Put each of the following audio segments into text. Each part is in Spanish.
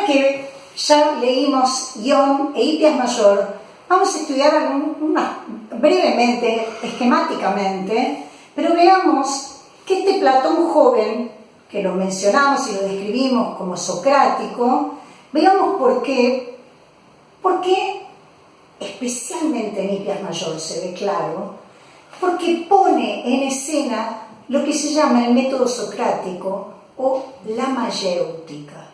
Ahora que ya leímos Ion e Hipias Mayor, vamos a estudiar brevemente, esquemáticamente, pero veamos que este Platón joven, que lo mencionamos y lo describimos como socrático, veamos por qué especialmente en Hipias Mayor se ve claro, porque pone en escena lo que se llama el método socrático o la mayéutica.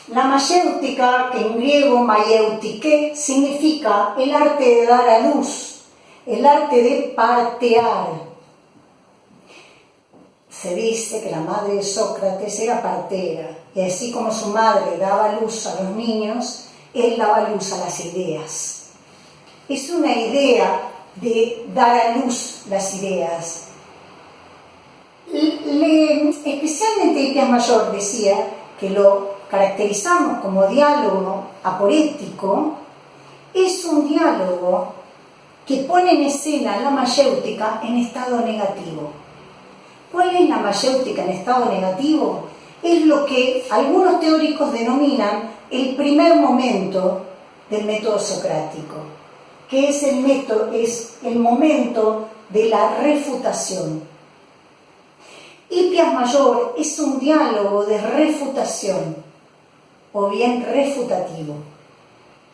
La mayéutica, que en griego maieutike, significa el arte de dar a luz, el arte de partear. Se dice que la madre de Sócrates era partera, y así como su madre daba luz a los niños, él daba luz a las ideas. Es una idea de dar a luz las ideas. Especialmente Hipias Mayor decía que lo caracterizamos como diálogo aporético. Es un diálogo que pone en escena la mayéutica en estado negativo. ¿Cuál es la mayéutica en estado negativo? Es lo que algunos teóricos denominan el primer momento del método socrático, que es el momento de la refutación. Hipias Mayor es un diálogo de refutación, o bien refutativo.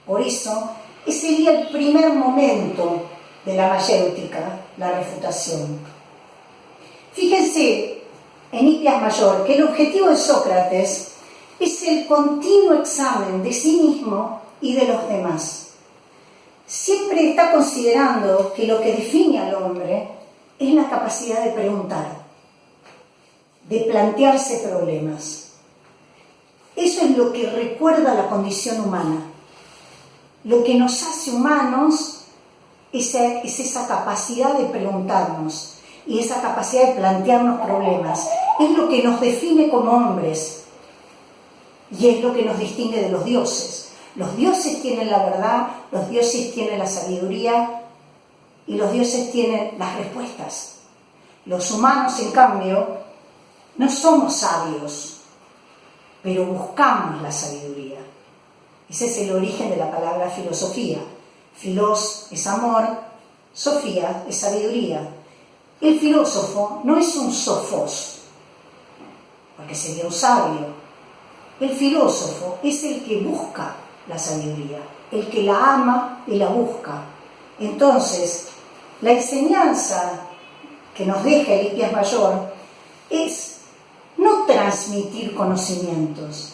Por eso, ese sería el primer momento de la mayéutica, la refutación. Fíjense en Hipias Mayor que el objetivo de Sócrates es el continuo examen de sí mismo y de los demás. Siempre está considerando que lo que define al hombre es la capacidad de preguntar, de plantearse problemas. Eso es lo que recuerda la condición humana. Lo que nos hace humanos es esa capacidad de preguntarnos y esa capacidad de plantearnos problemas. Es lo que nos define como hombres y es lo que nos distingue de los dioses. Los dioses tienen la verdad, los dioses tienen la sabiduría y los dioses tienen las respuestas. Los humanos, en cambio, no somos sabios, pero buscamos la sabiduría. Ese es el origen de la palabra filosofía. Filos es amor, sofía es sabiduría. El filósofo no es un sofos, porque sería un sabio. El filósofo es el que busca la sabiduría, el que la ama y la busca. Entonces, la enseñanza que nos deja el Hipias Mayor es no transmitir conocimientos,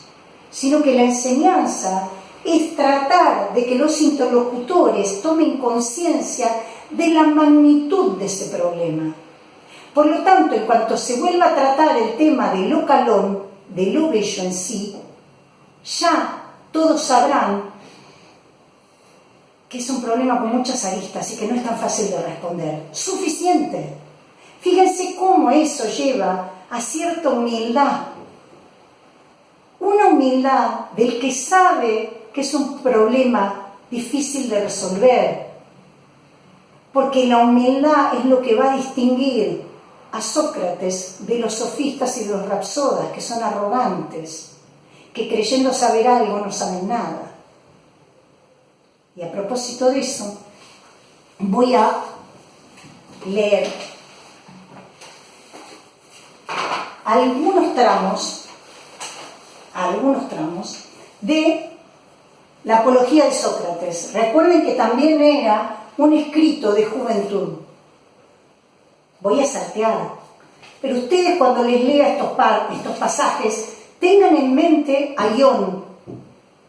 sino que la enseñanza es tratar de que los interlocutores tomen conciencia de la magnitud de ese problema. Por lo tanto, en cuanto se vuelva a tratar el tema de lo calón, de lo bello en sí, ya todos sabrán que es un problema con muchas aristas y que no es tan fácil de responder. Suficiente. Fíjense cómo eso lleva a cierta humildad. Una humildad del que sabe que es un problema difícil de resolver, porque la humildad es lo que va a distinguir a Sócrates de los sofistas y de los rapsodas, que son arrogantes, que creyendo saber algo no saben nada. Y a propósito de eso, voy a leer algunos tramos de la Apología de Sócrates. Recuerden que también era un escrito de juventud. Voy a saltear, pero ustedes cuando les lea estos pasajes, tengan en mente a Ion,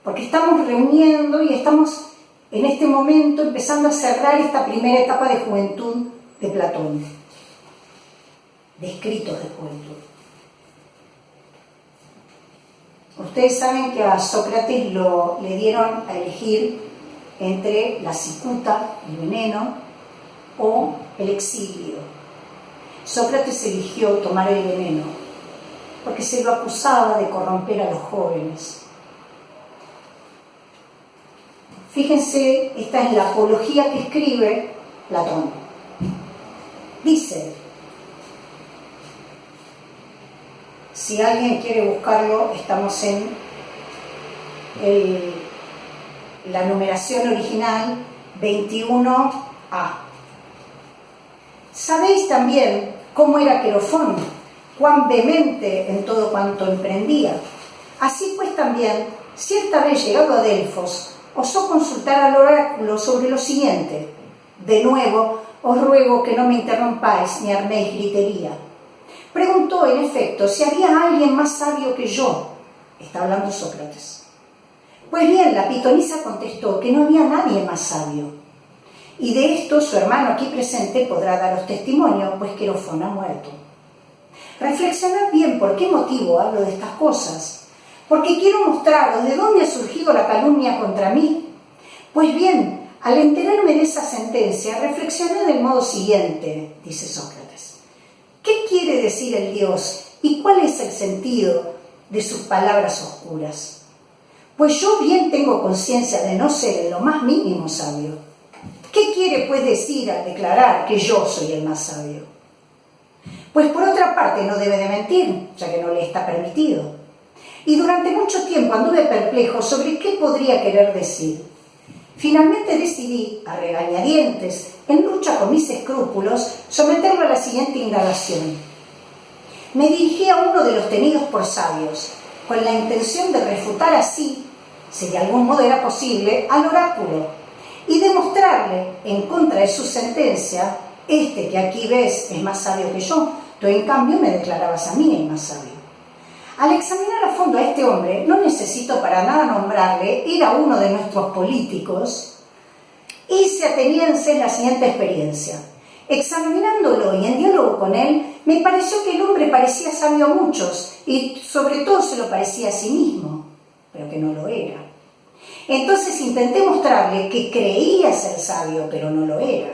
porque estamos reuniendo y estamos en este momento empezando a cerrar esta primera etapa de juventud de Platón, de escritos de juventud. Ustedes saben que a Sócrates le dieron a elegir entre la cicuta, el veneno, o el exilio. Sócrates eligió tomar el veneno porque se lo acusaba de corromper a los jóvenes. Fíjense, esta es la apología que escribe Platón. Dice: Si alguien quiere buscarlo, estamos en la numeración original 21a. Sabéis también cómo era Querofón, cuán vehemente en todo cuanto emprendía. Así pues también, cierta vez llegado a Delfos, osó consultar al oráculo sobre lo siguiente. De nuevo, os ruego que no me interrumpáis ni arméis gritería. Preguntó, en efecto, si había alguien más sabio que yo. Está hablando Sócrates. Pues bien, la pitonisa contestó que no había nadie más sabio. Y de esto su hermano aquí presente podrá daros testimonio, pues Querofón ha muerto. Reflexionad bien por qué motivo hablo de estas cosas. Porque quiero mostraros de dónde ha surgido la calumnia contra mí. Pues bien, al enterarme de esa sentencia, reflexioné del modo siguiente, dice Sócrates. ¿Qué quiere decir el Dios y cuál es el sentido de sus palabras oscuras? Pues yo bien tengo conciencia de no ser en lo más mínimo sabio. ¿Qué quiere pues decir al declarar que yo soy el más sabio? Pues por otra parte no debe de mentir, ya que no le está permitido. Y durante mucho tiempo anduve perplejo sobre qué podría querer decir. Finalmente decidí, a regañadientes, en lucha con mis escrúpulos, someterlo a la siguiente indagación. Me dirigí a uno de los tenidos por sabios, con la intención de refutar así, si de algún modo era posible, al oráculo, y demostrarle, en contra de su sentencia, este que aquí ves es más sabio que yo, tú en cambio me declarabas a mí el más sabio. Al examinar a fondo a este hombre, no necesito para nada nombrarle, era uno de nuestros políticos, hice ateniense en la siguiente experiencia. Examinándolo y en diálogo con él, me pareció que el hombre parecía sabio a muchos, y sobre todo se lo parecía a sí mismo, pero que no lo era. Entonces intenté mostrarle que creía ser sabio, pero no lo era.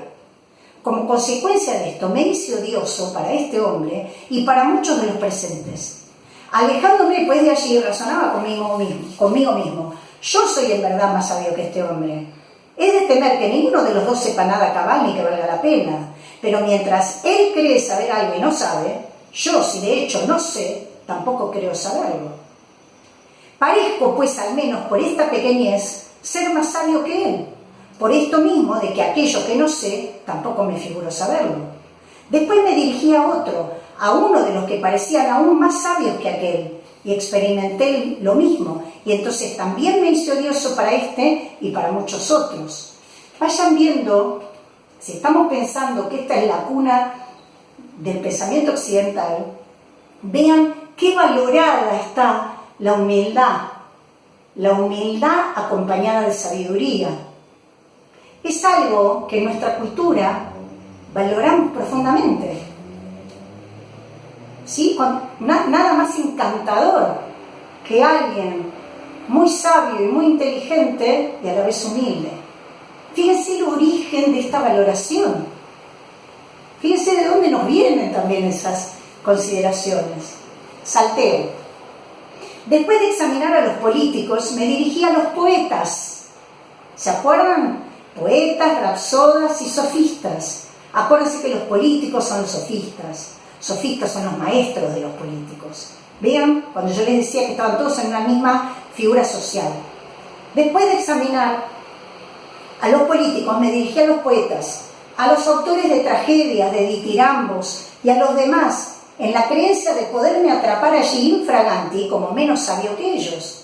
Como consecuencia de esto, me hice odioso para este hombre y para muchos de los presentes. Alejándome pues de allí, razonaba conmigo mismo. Yo soy en verdad más sabio que este hombre. Es de temer que ninguno de los dos sepa nada cabal ni que valga la pena. Pero mientras él cree saber algo y no sabe, yo, si de hecho no sé, tampoco creo saberlo. Parezco, pues, al menos por esta pequeñez, ser más sabio que él. Por esto mismo de que aquello que no sé, tampoco me figuro saberlo. Después me dirigí a otro, a uno de los que parecían aún más sabios que aquel, y experimenté lo mismo, y entonces también me hice odioso para este y para muchos otros. Vayan viendo, si estamos pensando que esta es la cuna del pensamiento occidental, vean qué valorada está la humildad acompañada de sabiduría. Es algo que en nuestra cultura valoramos profundamente. ¿Sí? Nada más encantador que alguien muy sabio y muy inteligente y a la vez humilde. Fíjense el origen de esta valoración. Fíjense de dónde nos vienen también esas consideraciones. Salteo. Después de examinar a los políticos, me dirigí a los poetas. ¿Se acuerdan? Poetas, rapsodas y sofistas. Acuérdense que los políticos son los sofistas. Sofistas son los maestros de los políticos. Vean, cuando yo les decía que estaban todos en una misma figura social. Después de examinar a los políticos, me dirigí a los poetas, a los autores de tragedias, de ditirambos y a los demás, en la creencia de poderme atrapar allí infraganti como menos sabio que ellos.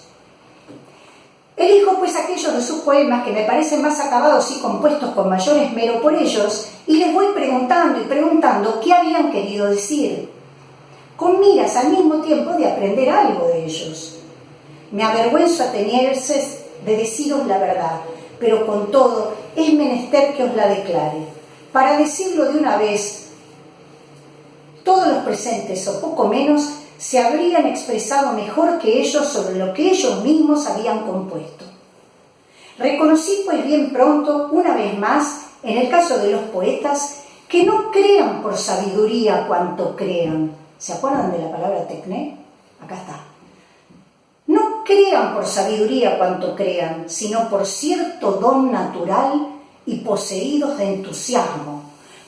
Elijo pues aquellos de sus poemas que me parecen más acabados y compuestos con mayor esmero por ellos y les voy preguntando y preguntando qué habían querido decir, con miras al mismo tiempo de aprender algo de ellos. Me avergüenzo atenienses de deciros la verdad, pero con todo es menester que os la declare. Para decirlo de una vez, todos los presentes, o poco menos, se habrían expresado mejor que ellos sobre lo que ellos mismos habían compuesto. Reconocí pues bien pronto, una vez más, en el caso de los poetas, que no crean por sabiduría cuanto crean. ¿Se acuerdan de la palabra tecné? Acá está. No crean por sabiduría cuanto crean, sino por cierto don natural y poseídos de entusiasmo,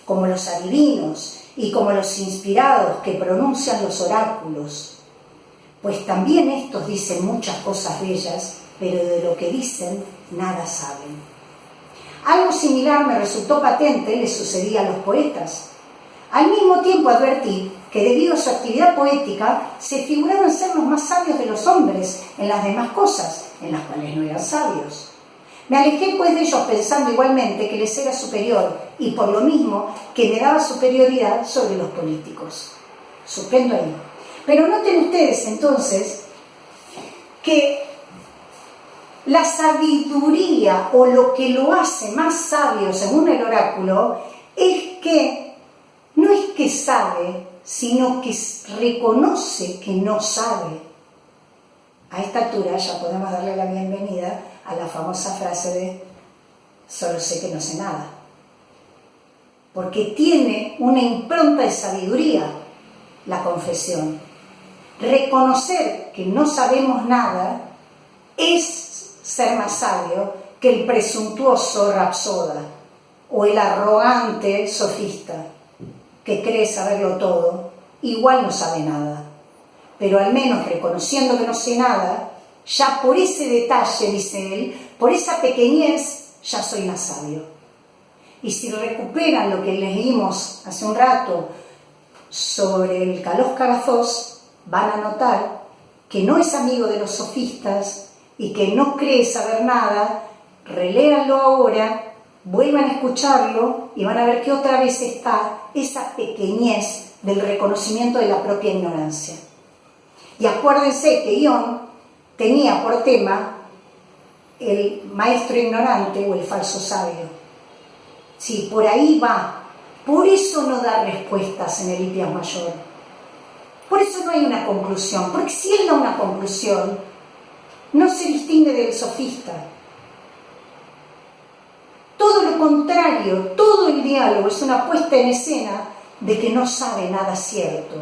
como los adivinos y como los inspirados que pronuncian los oráculos. pues también estos dicen muchas cosas bellas, pero de lo que dicen nada saben. Algo similar me resultó patente le sucedía a los poetas. Al mismo tiempo advertí que debido a su actividad poética se figuraron ser los más sabios de los hombres en las demás cosas, en las cuales no eran sabios. Me alejé pues de ellos pensando igualmente que les era superior y por lo mismo que me daba superioridad sobre los políticos. Suspendo ahí. Pero noten ustedes entonces que la sabiduría o lo que lo hace más sabio según el oráculo es que no es que sabe, sino que reconoce que no sabe. A esta altura ya podemos darle la bienvenida a la famosa frase de solo sé que no sé nada. Porque tiene una impronta de sabiduría la confesión. Reconocer que no sabemos nada es ser más sabio que el presuntuoso rapsoda o el arrogante sofista que cree saberlo todo, igual no sabe nada. Pero al menos reconociendo que no sé nada, ya por ese detalle, dice él, por esa pequeñez, ya soy más sabio. Y si recuperan lo que leímos hace un rato sobre el Kalos Cagathos, van a notar que no es amigo de los sofistas y que no cree saber nada. Reléanlo ahora, vuelvan a escucharlo y van a ver que otra vez está esa pequeñez del reconocimiento de la propia ignorancia. Y acuérdense que Ión tenía por tema el maestro ignorante o el falso sabio. Sí, por ahí va. Por eso no da respuestas en el Hippias Mayor. Por eso no hay una conclusión. Porque si él da una conclusión, no se distingue del sofista. Todo lo contrario, todo el diálogo es una puesta en escena de que no sabe nada cierto,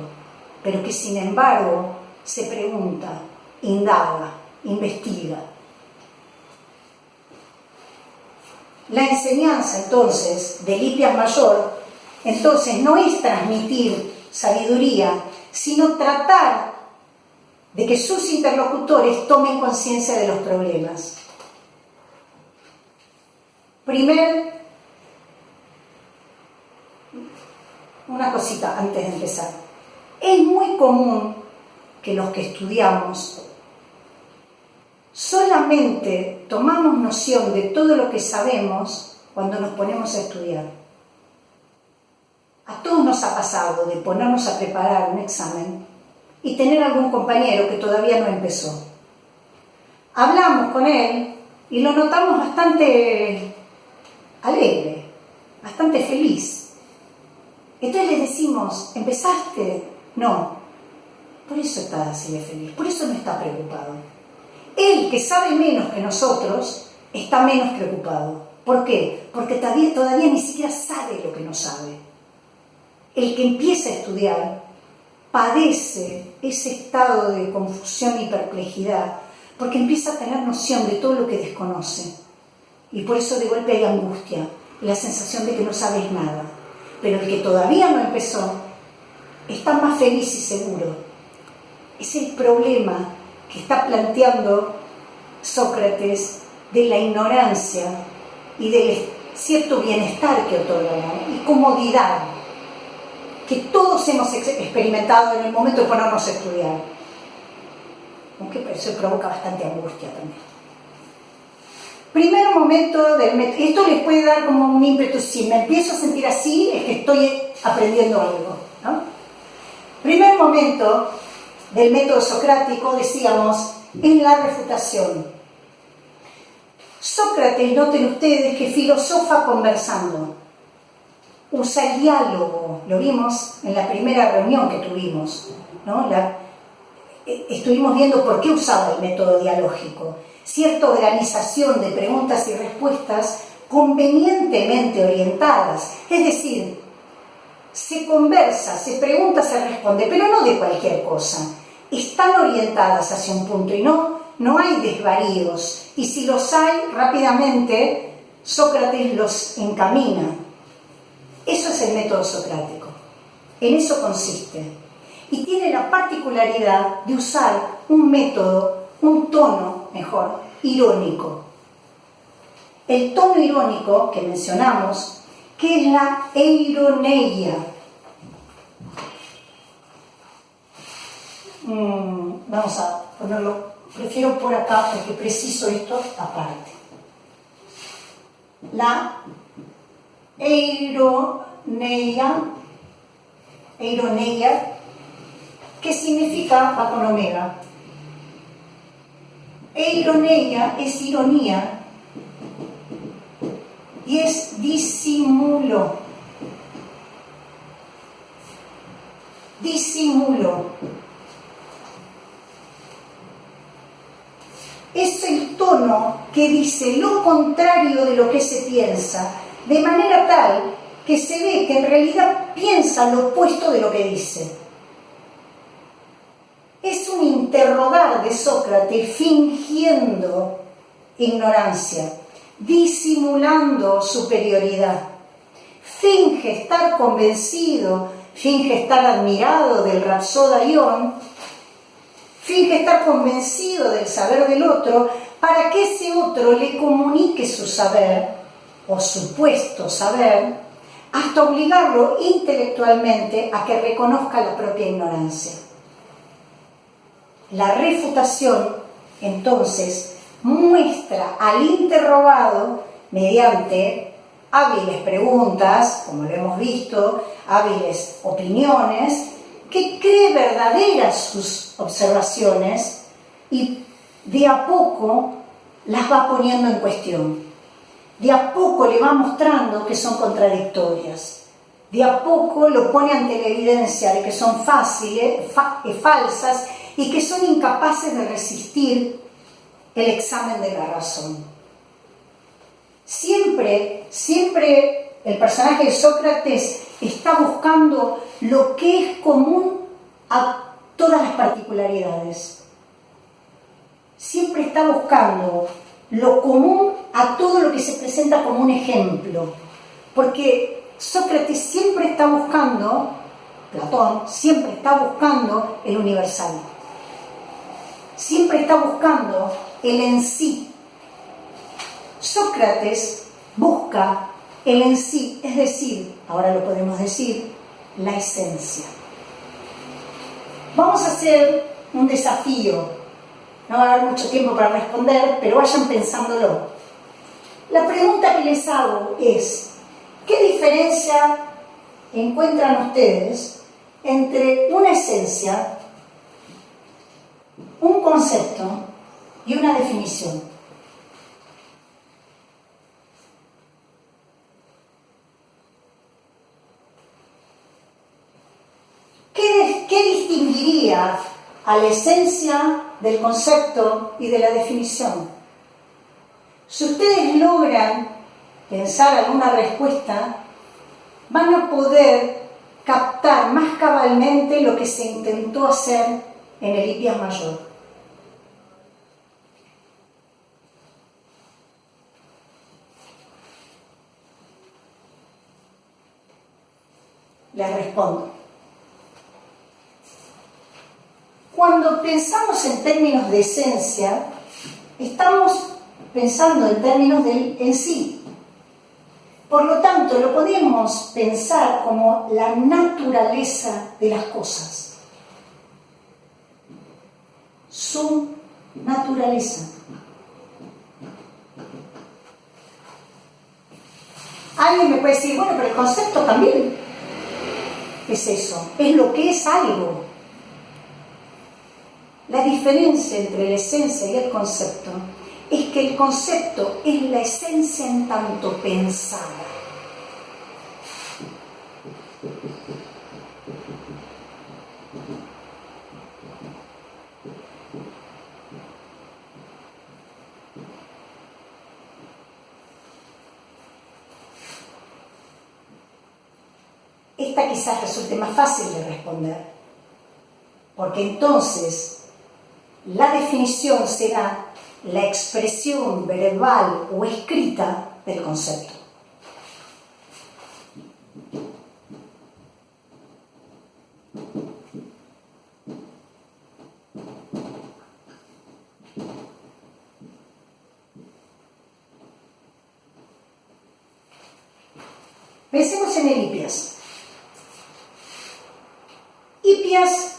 pero que sin embargo se pregunta, indaga, investiga. La enseñanza entonces del Hippias Mayor entonces no es transmitir sabiduría, sino tratar de que sus interlocutores tomen conciencia de los problemas. Una cosita antes de empezar. Es muy común que los que estudiamos solamente tomamos noción de todo lo que sabemos cuando nos ponemos a estudiar. A todos nos ha pasado de ponernos a preparar un examen y tener algún compañero que todavía no empezó. Hablamos con él y lo notamos bastante alegre, bastante feliz. Entonces le decimos, ¿empezaste? No. Por eso está así de feliz, por eso no está preocupado. Él, que sabe menos que nosotros, está menos preocupado. ¿Por qué? Porque todavía ni siquiera sabe lo que no sabe. El que empieza a estudiar padece ese estado de confusión y perplejidad porque empieza a tener noción de todo lo que desconoce. Y por eso de golpe hay angustia, la sensación de que no sabes nada. Pero el que todavía no empezó está más feliz y seguro. Es el problema que está planteando Sócrates de la ignorancia y del cierto bienestar que otorga y comodidad que todos hemos experimentado en el momento de ponernos a estudiar. Aunque eso provoca bastante angustia también. Primer momento del método. Esto les puede dar como un ímpetu. Si me empiezo a sentir así, es que estoy aprendiendo algo, ¿no? Primer momento del método socrático, decíamos, es la refutación. Sócrates, noten ustedes que filosofa conversando. Usa el diálogo, lo vimos en la primera reunión que tuvimos, ¿no? Estuvimos viendo por qué usaba el método dialógico. Cierta organización de preguntas y respuestas convenientemente orientadas, es decir, se conversa, se pregunta, se responde, pero no de cualquier cosa. Están orientadas hacia un punto y no hay desvaríos. Y si los hay, rápidamente Sócrates los encamina. Eso es el método socrático. En eso consiste. y tiene la particularidad de usar un método, un tono, mejor, irónico. El tono irónico que mencionamos, que es la eironeia. Vamos a ponerlo, prefiero por acá porque preciso esto aparte. La eironeia, que significa, va con omega. Eironeia es ironía y es disimulo. Disimulo. Es el tono que dice lo contrario de lo que se piensa, de manera tal que se ve que en realidad piensa lo opuesto de lo que dice. Es un interrogar de Sócrates fingiendo ignorancia, disimulando superioridad. Finge estar convencido, finge estar admirado del Rapsoda Ion, finge estar convencido del saber del otro para que ese otro le comunique su saber o supuesto saber hasta obligarlo intelectualmente a que reconozca la propia ignorancia. La refutación, entonces, muestra al interrogado mediante hábiles preguntas, como lo hemos visto, hábiles opiniones, que cree verdaderas sus observaciones y de a poco las va poniendo en cuestión. De a poco le va mostrando que son contradictorias. De a poco lo pone ante la evidencia de que son falsas y que son incapaces de resistir el examen de la razón. Siempre el personaje de Sócrates está buscando lo que es común a todas las particularidades. Siempre está buscando lo común a todo lo que se presenta como un ejemplo. Porque Sócrates siempre está buscando, Platón siempre está buscando el universal. Siempre está buscando el en sí. Sócrates busca el en sí, es decir, ahora lo podemos decir, la esencia. Vamos a hacer un desafío. No va a haber mucho tiempo para responder, pero vayan pensándolo. La pregunta que les hago es, ¿qué diferencia encuentran ustedes entre una esencia, un concepto y una definición? ¿Qué distinguiría a la esencia del concepto y de la definición? Si ustedes logran pensar alguna respuesta, van a poder captar más cabalmente lo que se intentó hacer en el Hippias Mayor. Les respondo. Cuando pensamos en términos de esencia, estamos pensando en términos del en sí. Por lo tanto, lo podemos pensar como la naturaleza de las cosas. Su naturaleza. Alguien me puede decir, bueno, pero el concepto también es eso, es lo que es algo. La diferencia entre la esencia y el concepto es que el concepto es la esencia en tanto pensada. Esta quizás resulte más fácil de responder, porque entonces la definición será la expresión verbal o escrita del concepto. Pensemos en el Hipias. Hipias,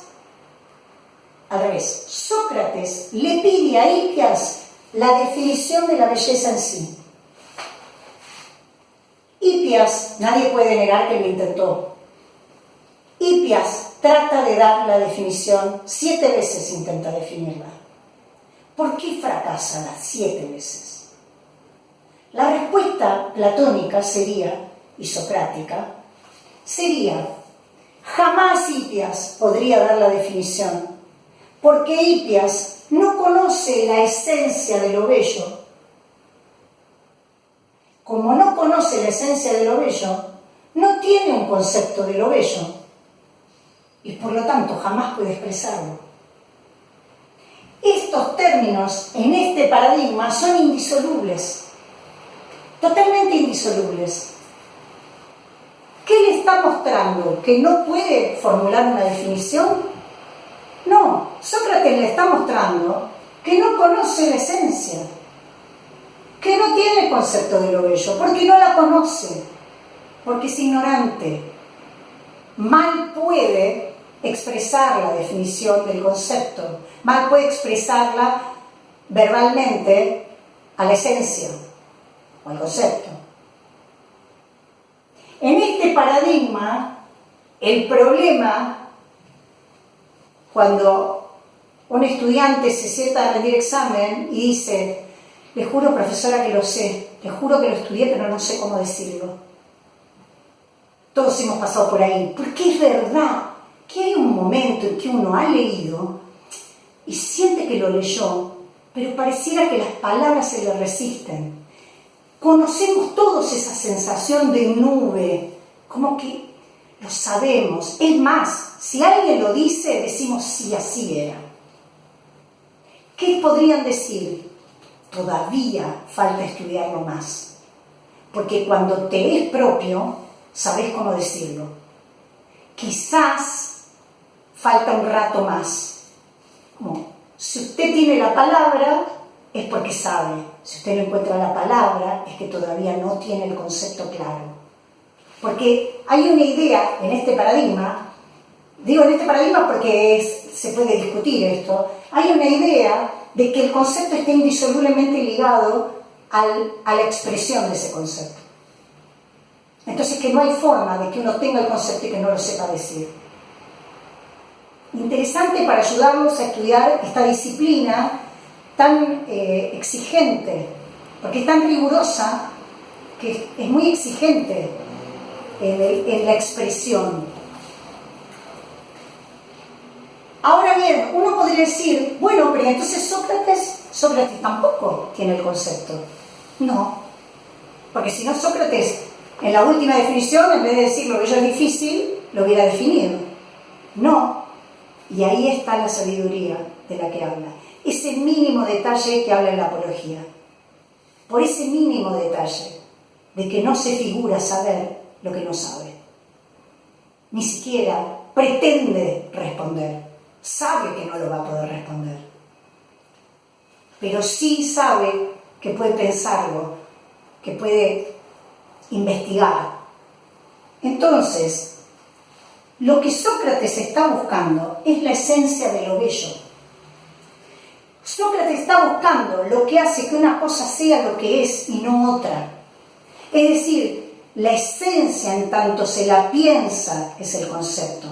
al revés, Sócrates le pide a Hipias la definición de la belleza en sí. Hipias, nadie puede negar que lo intentó. Hipias trata de dar la definición, 7 veces intenta definirla. ¿Por qué fracasa las 7 veces? La respuesta platónica sería, y socrática, sería: jamás Hipias podría dar la definición, porque Hipias no conoce la esencia de lo bello. Como no conoce la esencia de lo bello, no tiene un concepto de lo bello y por lo tanto jamás puede expresarlo. Estos términos en este paradigma son indisolubles, totalmente indisolubles. ¿Qué le está mostrando? ¿Que no puede formular una definición? No, Sócrates le está mostrando que no conoce la esencia, que no tiene concepto de lo bello, porque no la conoce, porque es ignorante. Mal puede expresar la definición del concepto, mal puede expresarla verbalmente a la esencia o al concepto. En este paradigma, el problema, cuando un estudiante se sienta a rendir examen y dice: le juro, profesora, que lo sé, le juro que lo estudié, pero no sé cómo decirlo. Todos hemos pasado por ahí, porque es verdad que hay un momento en que uno ha leído y siente que lo leyó, pero pareciera que las palabras se le resisten. Conocemos todos esa sensación de nube, como que lo sabemos. Es más, si alguien lo dice, decimos: sí, así era. ¿Qué podrían decir? Todavía falta estudiarlo más, porque cuando te es propio, sabes cómo decirlo. Quizás falta un rato más. Como, si usted tiene la palabra, es porque sabe. Si usted no encuentra la palabra, es que todavía no tiene el concepto claro. Porque hay una idea en este paradigma, digo en este paradigma porque se puede discutir esto, hay una idea de que el concepto está indisolublemente ligado a la expresión de ese concepto. Entonces, que no hay forma de que uno tenga el concepto y que no lo sepa decir. Interesante para ayudarlos a estudiar esta disciplina tan exigente, porque es tan rigurosa que es muy exigente en la expresión. Ahora bien, uno podría decir: bueno, pero entonces Sócrates tampoco tiene el concepto. No, porque si no, Sócrates en la última definición, en vez de decir lo bello es difícil, lo hubiera definido. No, y ahí está la sabiduría de la que habla. Ese mínimo detalle que habla en la apología. Por ese mínimo detalle de que no se figura saber lo que no sabe. Ni siquiera pretende responder. Sabe que no lo va a poder responder. Pero sí sabe que puede pensarlo, que puede investigar. Entonces, lo que Sócrates está buscando es la esencia de lo bello. Sócrates está buscando lo que hace que una cosa sea lo que es y no otra. Es decir, la esencia en tanto se la piensa es el concepto.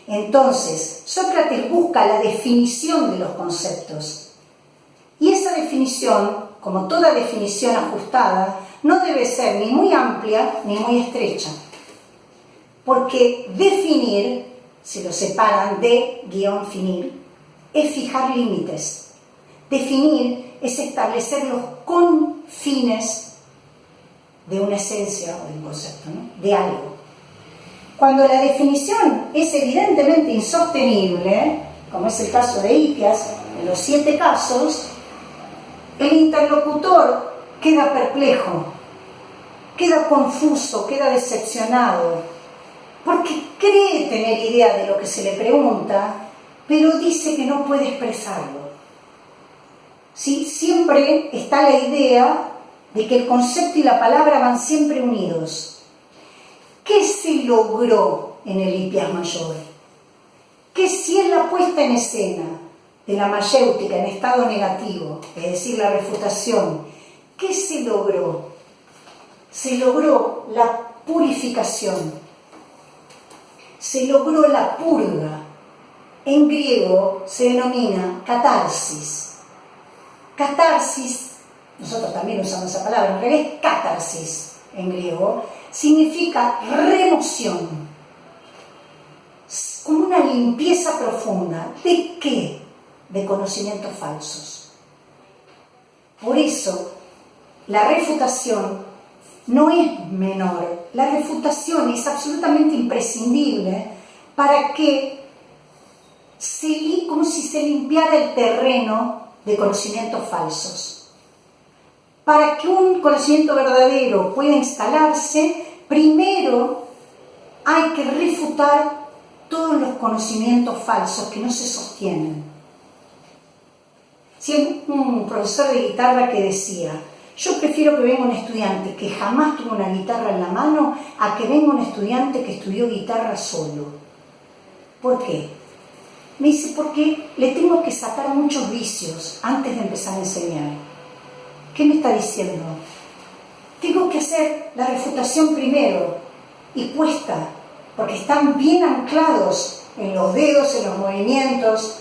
Entonces, Sócrates busca la definición de los conceptos. Y esa definición, como toda definición ajustada, no debe ser ni muy amplia ni muy estrecha. Porque definir, si lo separan de -finir, es fijar límites. Definir es establecer los confines de una esencia o de un concepto, ¿no? De algo. Cuando la definición es evidentemente insostenible, como es el caso de Hipias, en los 7 casos, el interlocutor queda perplejo, queda confuso, queda decepcionado, porque cree tener idea de lo que se le pregunta, pero dice que no puede expresarlo. ¿Sí? Siempre está la idea de que el concepto y la palabra van siempre unidos. ¿qué se logró en el Hippias Mayor? Que si es la puesta en escena de la mayéutica en estado negativo, es decir, la refutación, ¿qué se logró? Se logró la purificación, se logró la purga. En griego se denomina catarsis. Catarsis, nosotros también usamos esa palabra, en realidad es catarsis en griego, significa remoción, como una limpieza profunda. ¿De qué? De conocimientos falsos. Por eso, la refutación no es menor. La refutación es absolutamente imprescindible para que como si se limpiara el terreno de conocimientos falsos. Para que un conocimiento verdadero pueda instalarse, primero hay que refutar todos los conocimientos falsos que no se sostienen. Sí, un profesor de guitarra que decía: yo prefiero que venga un estudiante que jamás tuvo una guitarra en la mano a que venga un estudiante que estudió guitarra solo. ¿Por qué? Me dice, porque le tengo que sacar muchos vicios antes de empezar a enseñar. ¿Qué me está diciendo? Tengo que hacer la refutación primero, y cuesta, porque están bien anclados en los dedos, en los movimientos.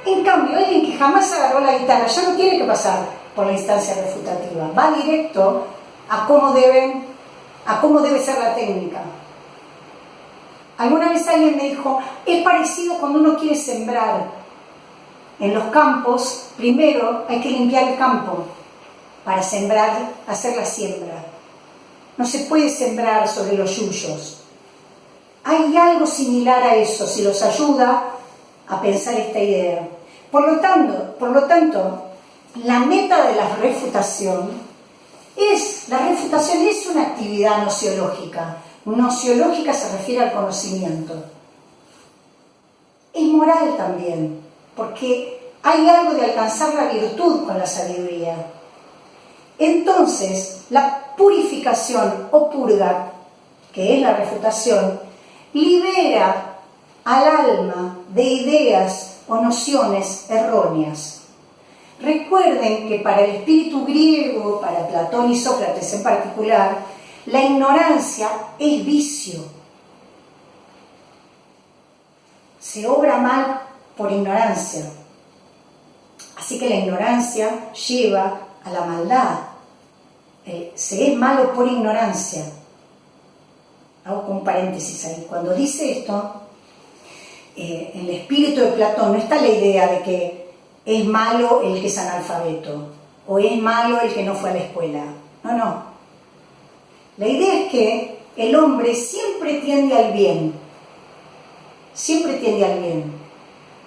En cambio, alguien que jamás agarró la guitarra ya no tiene que pasar por la instancia refutativa, va directo a cómo debe ser la técnica. Alguna vez alguien me dijo, es parecido cuando uno quiere sembrar. En los campos, primero hay que limpiar el campo para sembrar, hacer la siembra. No se puede sembrar sobre los yuyos. Hay algo similar a eso, si los ayuda a pensar esta idea. Por lo tanto, la meta de la refutación es una actividad nociológica. Nociológica se refiere al conocimiento. Es moral también, porque hay algo de alcanzar la virtud con la sabiduría. Entonces, la purificación o purga, que es la refutación, libera al alma de ideas o nociones erróneas. Recuerden que para el espíritu griego, para Platón y Sócrates en particular, la ignorancia es vicio. Se obra mal por ignorancia. Así que la ignorancia lleva a la maldad. Se es malo por ignorancia. Hago un paréntesis ahí. Cuando dice esto, en el espíritu de Platón no está la idea de que es malo el que es analfabeto o es malo el que no fue a la escuela. No. La idea es que el hombre siempre tiende al bien. Siempre tiende al bien.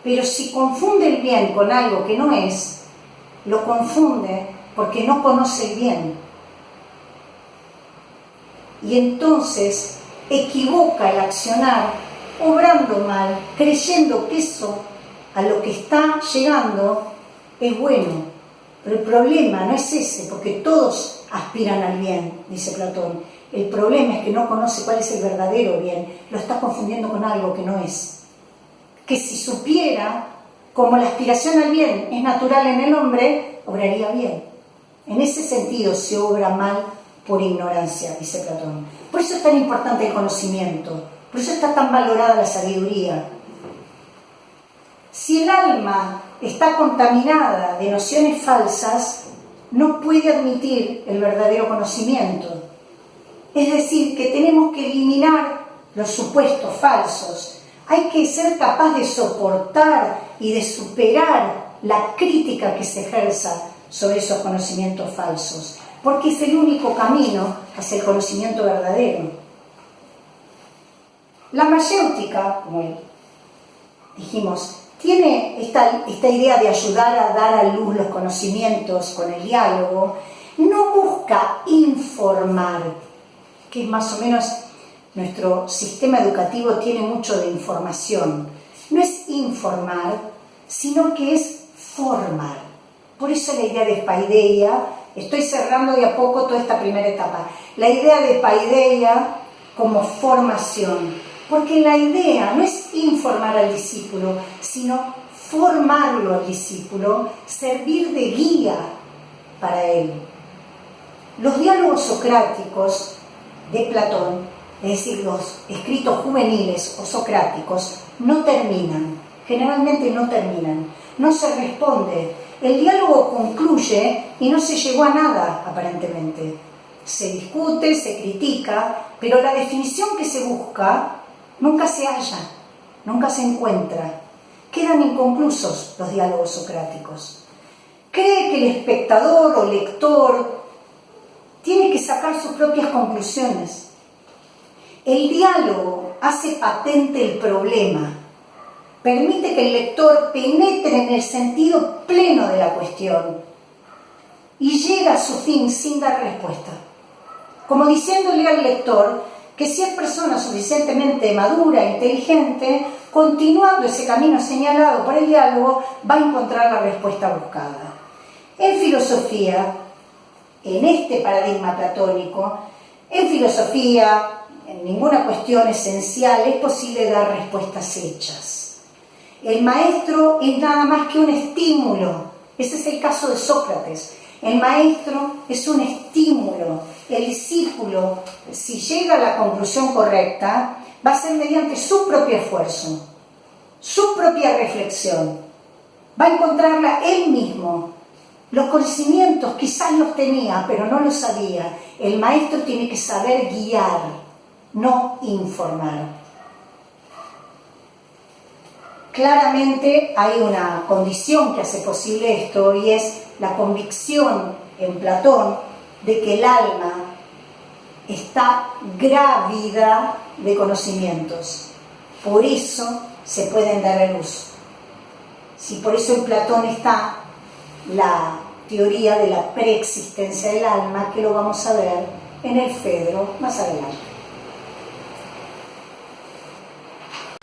Pero si confunde el bien con algo que no es, lo confunde porque no conoce el bien. Y entonces equivoca el accionar, obrando mal, creyendo que eso a lo que está llegando es bueno. Pero el problema no es ese, porque todos aspiran al bien, dice Platón. El problema es que no conoce cuál es el verdadero bien, lo está confundiendo con algo que no es. Que si supiera, como la aspiración al bien es natural en el hombre, obraría bien. En ese sentido se obra mal por ignorancia, dice Platón. Por eso es tan importante el conocimiento, por eso está tan valorada la sabiduría. Si el alma está contaminada de nociones falsas, no puede admitir el verdadero conocimiento. Es decir, que tenemos que eliminar los supuestos falsos. Hay que ser capaz de soportar y de superar la crítica que se ejerza sobre esos conocimientos falsos, porque es el único camino hacia el conocimiento verdadero. La mayéutica, como dijimos, tiene esta idea de ayudar a dar a luz los conocimientos con el diálogo. No busca informar, que es más o menos nuestro sistema educativo tiene mucho de información. No es informar, sino que es formar. Por eso la idea de paideia, estoy cerrando de a poco toda esta primera etapa. La idea de paideia como formación, porque la idea no es informar al discípulo, sino formarlo al discípulo, servir de guía para él. Los diálogos socráticos de Platón, es decir, los escritos juveniles o socráticos, no terminan, generalmente no terminan, no se responde. El diálogo concluye y no se llegó a nada, aparentemente. Se discute, se critica, pero la definición que se busca nunca se halla, nunca se encuentra. Quedan inconclusos los diálogos socráticos. Cree que el espectador o lector tiene que sacar sus propias conclusiones. El diálogo hace patente el problema, permite que el lector penetre en el sentido pleno de la cuestión y llega a su fin sin dar respuesta, como diciéndole al lector que si es persona suficientemente madura e inteligente, continuando ese camino señalado por el diálogo, va a encontrar la respuesta buscada. En filosofía, en este paradigma platónico, en filosofía, en ninguna cuestión esencial es posible dar respuestas hechas. El maestro es nada más que un estímulo. Ese es el caso de Sócrates. El maestro es un estímulo. El discípulo, si llega a la conclusión correcta, va a ser mediante su propio esfuerzo, su propia reflexión. Va a encontrarla él mismo. Los conocimientos quizás los tenía, pero no los sabía. El maestro tiene que saber guiar, no informar. Claramente hay una condición que hace posible esto, y es la convicción en Platón de que el alma está grávida de conocimientos. Por eso se pueden dar a luz. Si por eso en Platón está la teoría de la preexistencia del alma, que lo vamos a ver en el Fedro más adelante.